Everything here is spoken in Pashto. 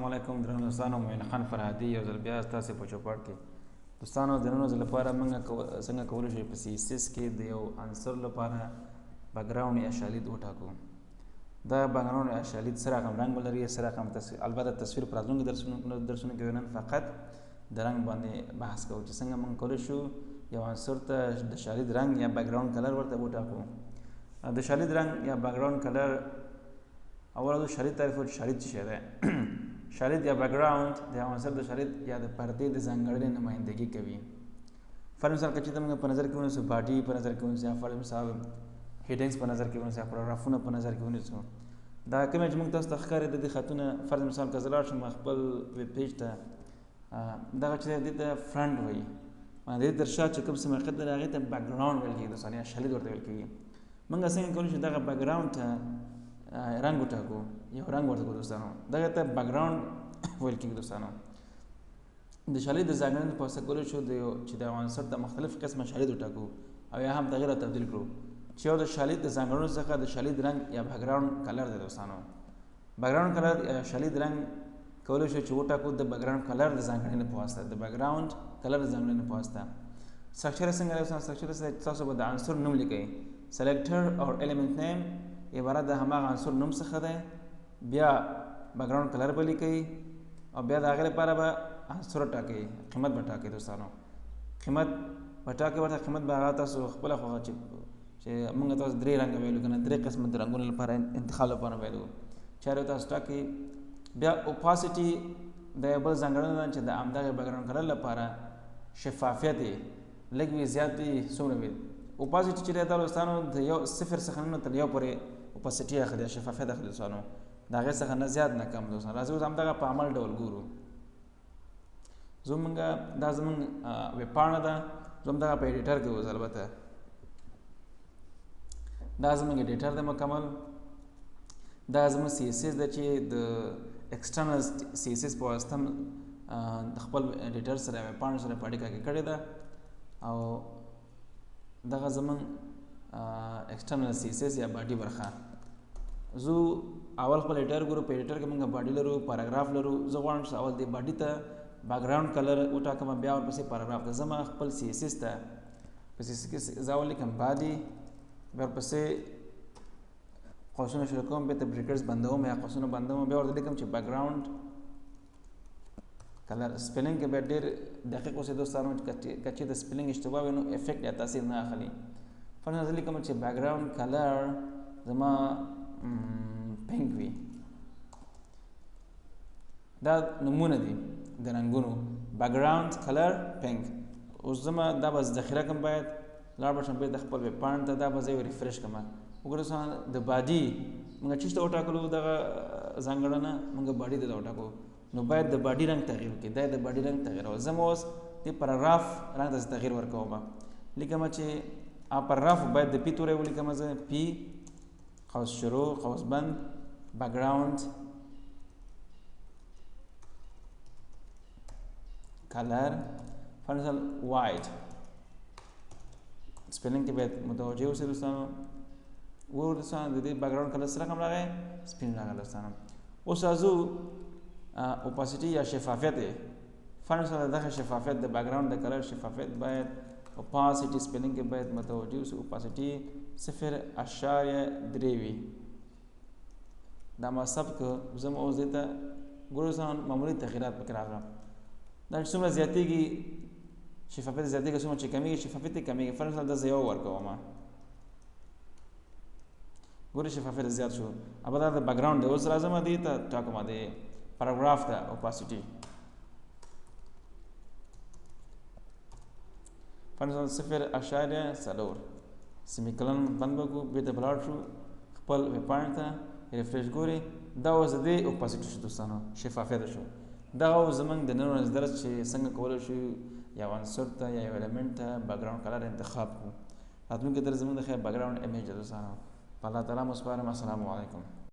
السلام علیکم درنو دوستانو. معین خان فرهادي یو ځل بیا ستاسو په چوپړ کې دوستانو د نن ورځې لپاره موږ څنګه کولی شو په CSS کې د یو عنصر لپاره بیکګراوند یا شالید وټاکو. دا بیکګراوند یا شالید سره رقم رنګ ولري، سره رقم البته تصویر پر راتلونکو درسونو کې نن فقط د رنګ باندې بحث کوو چې څنګه موږ کولی شو یو عنصر ته د شالید رنګ یا بیکګراوند کلر ورته وټاکو. د شالید رنګ یا بیکګراوند کلر اول د شالید تعریف او شالید څه دی. شالید یا بیکګراوند د عنصر د شالید یا د پردې د ځانګړنې نمایندګي کوي. فر مثال که چې موږ په نظر کې ونیسو باډي په نظر کې ونیسو، فر مثال هیډینګز په نظر کې ونیسو، پاراګرافونه په نظر کې ونیسو، دا کوم چې موږ تاسو ته ښکاري د دې خطونه فرض مثال که زه لاړ شم خپل ویب پیج ته، دغه چې دې ته فرنټ وایي، د دې تر شا چې کوم څه موقعیت دی هغې ته بیکګراوند ویل کېږي دوستانو، یا شالید ورته ویل کېږي. موږ څنګه کولی شو دغه بیکګراوند ته رنګ وټاکو، یو رنګ ورته کړو دوستانو، دغه ته بیکګراوند ویل کېږي دوستانو. د شالید د ځانګړنې په واسطه کولی شو چې د عنصر ته مختلف قسمه شالید وټاکو او یا هم تغییر او تبدیل کړو. چې یو د شالید د ځانګړنو څخه د شالید رنګ یا بیکګراوند کلر دی دوستانو. بیکګراوند کلر یا شالید رنګ کولی شو چې وټاکو د بیکګراوند کلر د ځانګړنې په واسطه، د بیکګراوند کلر د ځانګړنې په واسطه. سټرکچر څنګه دی دوستانو؟ سټرکچر څه تاسو به د عنصر نوم لیکئ، سلیکټر او الیمنٹ نیم عبارت د هماغه عنصر نوم څخه دی، بیا بیکګراوند کلر به لیکئ او بیا د هغې لپاره به عنصر ټاکئ، قیمت به ټاکئ دوستانو. قیمت به ټاکئ، ورته قیمت به هغه تاسو خپله خوښه چې موږ تاسو درې رنګه ویلو که نه، درې قسمه د رنګونو لپاره انتخاب لپاره ویلو، چارې تاسو ټاکئ. بیا اوپاسټي د یو بل ځانګړنه ده چې د همدغې بیکګراوند کلر لپاره شفافیت یې لږ وي زیات وي څومره وي. اوپاسټي چې دی دا دوستانو د یو صفر څخه نه تر یو پورې اوپاسټي اخلي، شفافیت اخلي دوستانو، د هغې څخه نه زیات نه کم دوستانو. راځئ اوس همدغه په عمل ډول ګورو. دا زموږ ویب پاڼه ده، زه همدغه په ایډیټر کې اوس البته دا زموږ ایډیټر دی مکمل. دا زموږ CSS ده چې د ایکسټرنل CSS په واسطه د خپل ایډیټر سره ویب پاڼې سره په اړیکه کې کړې ده او دغه زموږ ایکسټرنل CSS یا باډي برخه. زه اول خپل ایډیټر ګورو، په ایډیټر کې موږ باډي لرو، پاراګراف لرو. زه غواړم چې اول دې باډي ته بیکګراوند کلر وټاکم، بیا ورپسې پاراګراف ته ځم. خپل CSS ته په CSS کې زه اول لیکم باډي، بیا ورپسې قوسونه شروع کوم، بیا ته بریکټس بندوم یا قوسونه بندوم، بیا ورته لیکم چې بیکګراوند کلر. سپیلنګ کې بیا ډېر دقیق اوسئ دوستانو، که چېرته سپیلنګ اشتباه وي نو افیکټ یا تاثیر نه اخلي. فرضاً زه لیکم چې بیکګراوند کلر زما پینک وي. دا نومونه دي د رنګونو، بیکګراوند کلر پینک. اوس زما دا به ذخیره کړم، باید لاړ به شم بیا د خپل ویب پاڼې ته، دا به زه ریفرش کړم. وګورئ د باډي موږ چېرته وټاکلو دغه ځانګړنه، موږ باډي ته وټاکو، نو باید د باډي رنګ تغییر وکړي. دا د باډي رنګ تغییرول. زه اوس دې پاراګراف رنګ ته تغییر ورکوم، لیکم چې پاراګراف باید د پی تورې ولیکم، زه پی قوس شروع قوس بند بیکګراوند کلر فرضاً وایټ. سپیلنګ کې باید متوجه اوسئ دوستانو. وګورئ دوستانو د دې بیکګراوند کلر سره کوم راغی؟ سپین راغلی دوستانو. اوس راځو اوپاسټي یا شفافیت یې. فرضاً دغه شفافیت د بیکګراوند د کلر شفافیت باید اوپاسټي سپیلنګ کې باید متوجه اوسئ. اوپاسټي 0.3 وي. دا ما ثبت کړ، زه اوس دې ته ګورئ معمولي تغییرات پکې راغله. دا چې څومره زیاتېږي شفافیت زیاتېږي، څومره چې کمیږي شفافیت یې کمیږي. فرضاً دا زه یو ورکوم، ګورئ شفافیت زیات شو. اب دا د بیکګراوند دی. اوس راځم دې ته ټاکم د پاراګراف ته اوپاسټي فرضاً 0.4 سیمیکلن بند وکړو، بېرته به لاړ شو خپل ویب پاڼې ته، ریفریش ګورئ دا اوس د دې اوپاسټي شو دوستانو، شفافیت شو. دغه اوس زموږ د نن ورځې درس چې څنګه کولی شو یو عنصر ته یا یو ایلیمنټ ته بیکګراوند کلر انتخاب کړو. راتلونکي درس زموږ د خیر بیکګراوند امیج ده دوستانو. په الله تعالی مو سپارم. السلام علیکم.